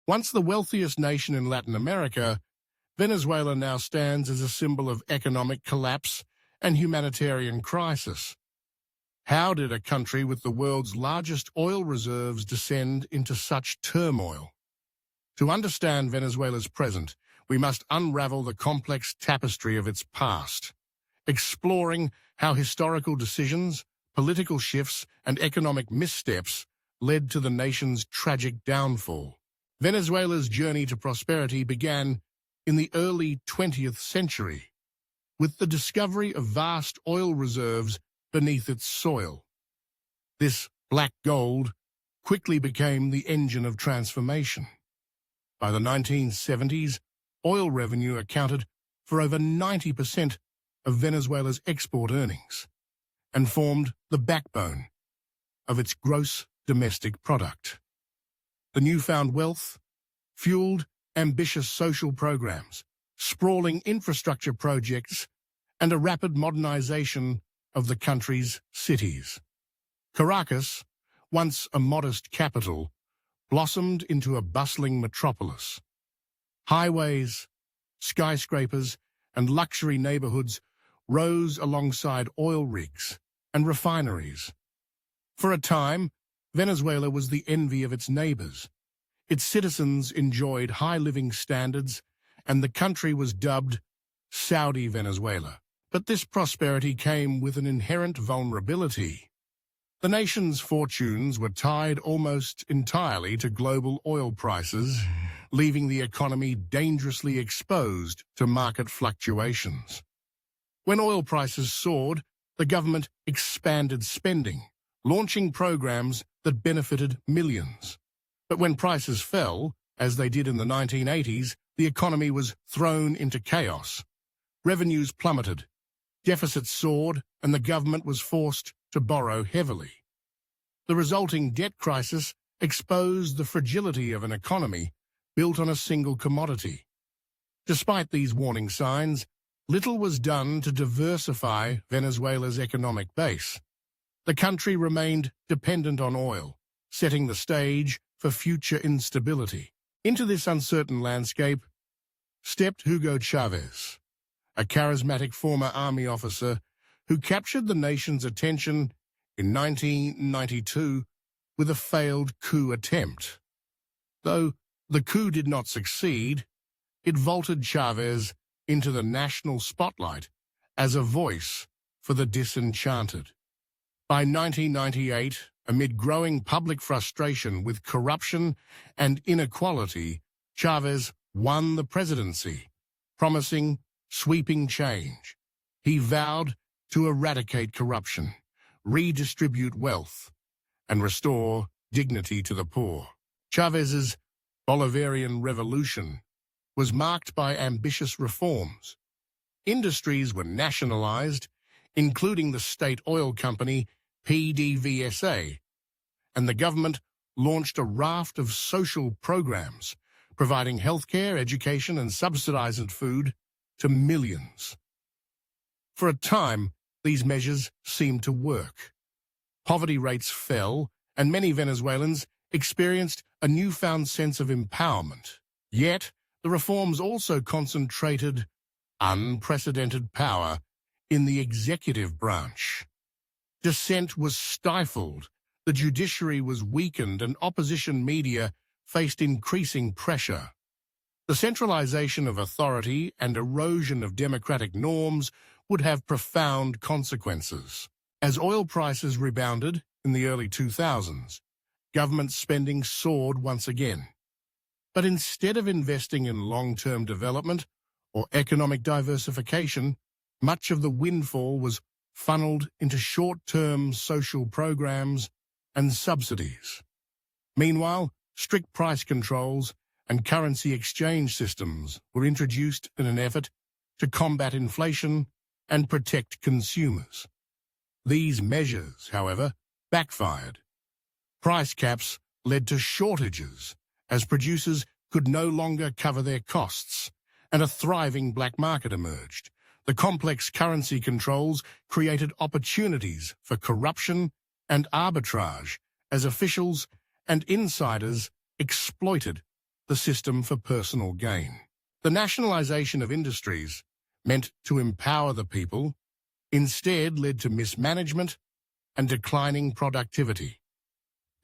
Once the wealthiest nation in Latin America, Venezuela now stands as a symbol of economic collapse and humanitarian crisis. How did a country with the world's largest oil reserves descend into such turmoil? To understand Venezuela's present, we must unravel the complex tapestry of its past, exploring how historical decisions, political shifts, and economic missteps led to the nation's tragic downfall. Venezuela's journey to prosperity began in the early 20th century, with the discovery of vast oil reserves beneath its soil. This black gold quickly became the engine of transformation. By the 1970s, oil revenue accounted for over 90% of Venezuela's export earnings and formed the backbone of its gross domestic product. The newfound wealth fueled ambitious social programs, sprawling infrastructure projects, and a rapid modernization of the country's cities. Caracas, once a modest capital, blossomed into a bustling metropolis. Highways, skyscrapers, and luxury neighborhoods rose alongside oil rigs and refineries. For a time, Venezuela was the envy of its neighbors. Its citizens enjoyed high living standards, and the country was dubbed Saudi Venezuela. But this prosperity came with an inherent vulnerability. The nation's fortunes were tied almost entirely to global oil prices, leaving the economy dangerously exposed to market fluctuations. When oil prices soared, the government expanded spending, launching programs that benefited millions. But when prices fell, as they did in the 1980s, the economy was thrown into chaos. Revenues plummeted, deficits soared, and the government was forced to borrow heavily. The resulting debt crisis exposed the fragility of an economy built on a single commodity. Despite these warning signs, little was done to diversify Venezuela's economic base. The country remained dependent on oil, setting the stage for future instability. Into this uncertain landscape stepped Hugo Chávez, a charismatic former army officer who captured the nation's attention in 1992 with a failed coup attempt. Though the coup did not succeed, it vaulted Chávez into the national spotlight as a voice for the disenchanted. By 1998, amid growing public frustration with corruption and inequality, Chávez won the presidency, promising sweeping change. He vowed to eradicate corruption, redistribute wealth, and restore dignity to the poor. Chávez's Bolivarian revolution was marked by ambitious reforms. Industries were nationalized, including the state oil company PDVSA, and the government launched a raft of social programs, providing healthcare, education, and subsidized food to millions. For a time, these measures seemed to work. Poverty rates fell, and many Venezuelans experienced a newfound sense of empowerment. Yet, the reforms also concentrated unprecedented power in the executive branch. Dissent was stifled, the judiciary was weakened, and opposition media faced increasing pressure. The centralization of authority and erosion of democratic norms would have profound consequences. As oil prices rebounded in the early 2000s, government spending soared once again. But instead of investing in long-term development or economic diversification, much of the windfall was funneled into short-term social programs and subsidies. Meanwhile, strict price controls and currency exchange systems were introduced in an effort to combat inflation and protect consumers. These measures, however, backfired. Price caps led to shortages as producers could no longer cover their costs, and a thriving black market emerged. The complex currency controls created opportunities for corruption and arbitrage as officials and insiders exploited the system for personal gain. The nationalization of industries, meant to empower the people, instead led to mismanagement and declining productivity.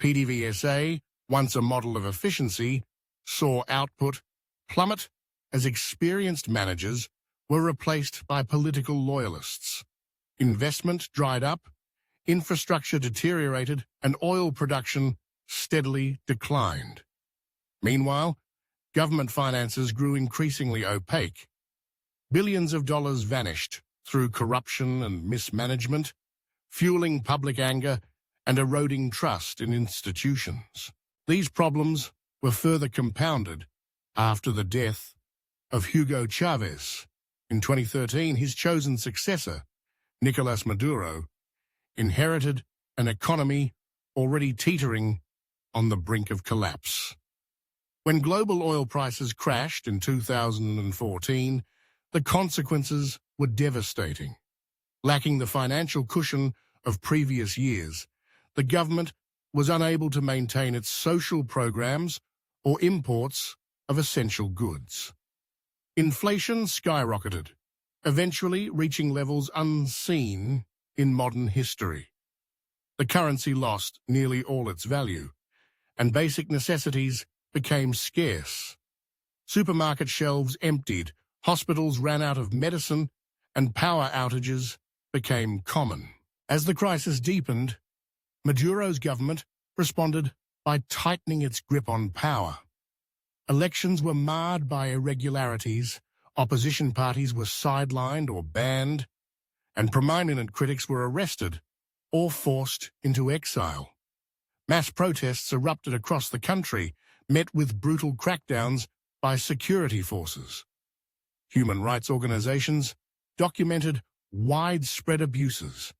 PDVSA, once a model of efficiency, saw output plummet as experienced managers were replaced by political loyalists. Investment dried up, infrastructure deteriorated, and oil production steadily declined. Meanwhile, government finances grew increasingly opaque. Billions of dollars vanished through corruption and mismanagement, fueling public anger and eroding trust in institutions. These problems were further compounded after the death of Hugo Chávez. In 2013, his chosen successor, Nicolás Maduro, inherited an economy already teetering on the brink of collapse. When global oil prices crashed in 2014, the consequences were devastating. Lacking the financial cushion of previous years, the government was unable to maintain its social programs or imports of essential goods. Inflation skyrocketed, eventually reaching levels unseen in modern history. The currency lost nearly all its value, and basic necessities became scarce. Supermarket shelves emptied, hospitals ran out of medicine, and power outages became common. As the crisis deepened, Maduro's government responded by tightening its grip on power. Elections were marred by irregularities, opposition parties were sidelined or banned, and prominent critics were arrested or forced into exile. Mass protests erupted across the country, met with brutal crackdowns by security forces. Human rights organizations documented widespread abuses,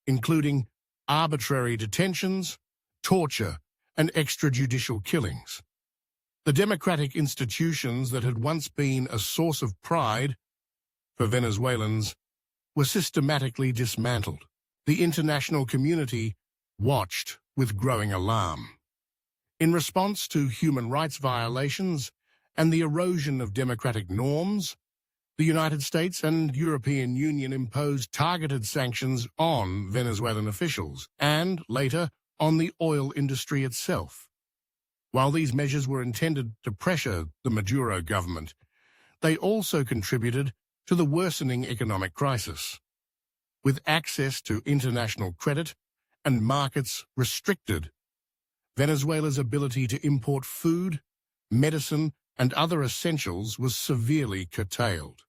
including arbitrary detentions, torture, and extrajudicial killings. The democratic institutions that had once been a source of pride for Venezuelans were systematically dismantled. The international community watched with growing alarm. In response to human rights violations and the erosion of democratic norms, the United States and European Union imposed targeted sanctions on Venezuelan officials and, later, on the oil industry itself. While these measures were intended to pressure the Maduro government, they also contributed to the worsening economic crisis. With access to international credit and markets restricted, Venezuela's ability to import food, medicine, and other essentials was severely curtailed.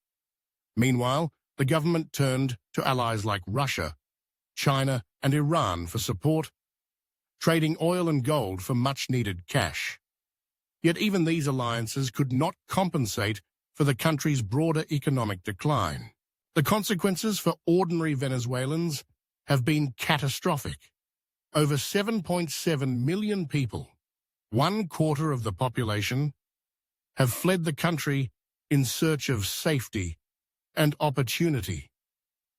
Meanwhile, the government turned to allies like Russia, China, and Iran for support, trading oil and gold for much-needed cash. Yet even these alliances could not compensate for the country's broader economic decline. The consequences for ordinary Venezuelans have been catastrophic. Over 7.7 million people, 1/4 of the population, have fled the country in search of safety and opportunity.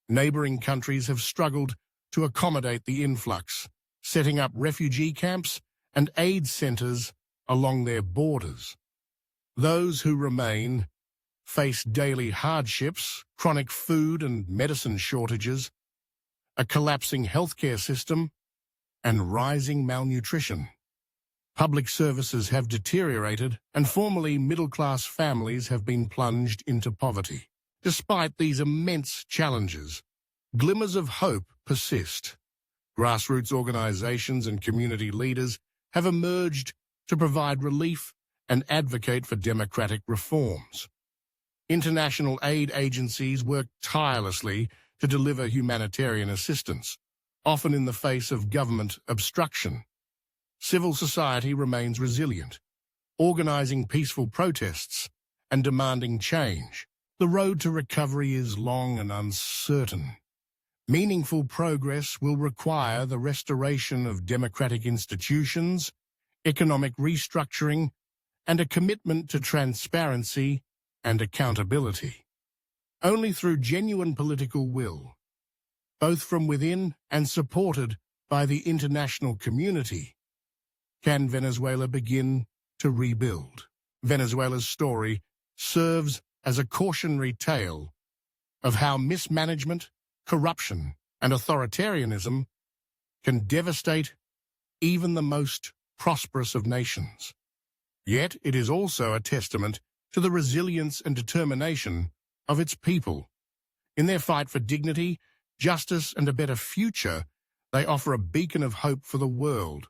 Neighboring countries have struggled to accommodate the influx, setting up refugee camps and aid centers along their borders. Those who remain face daily hardships, chronic food and medicine shortages, a collapsing healthcare system, and rising malnutrition. Public services have deteriorated, and formerly middle-class families have been plunged into poverty. Despite these immense challenges, glimmers of hope persist. Grassroots organizations and community leaders have emerged to provide relief and advocate for democratic reforms. International aid agencies work tirelessly to deliver humanitarian assistance, often in the face of government obstruction. Civil society remains resilient, organizing peaceful protests and demanding change. The road to recovery is long and uncertain. Meaningful progress will require the restoration of democratic institutions, economic restructuring, and a commitment to transparency and accountability. Only through genuine political will, both from within and supported by the international community, can Venezuela begin to rebuild. Venezuela's story serves as a cautionary tale of how mismanagement, corruption, and authoritarianism can devastate even the most prosperous of nations. Yet it is also a testament to the resilience and determination of its people. In their fight for dignity, justice, and a better future, they offer a beacon of hope for the world.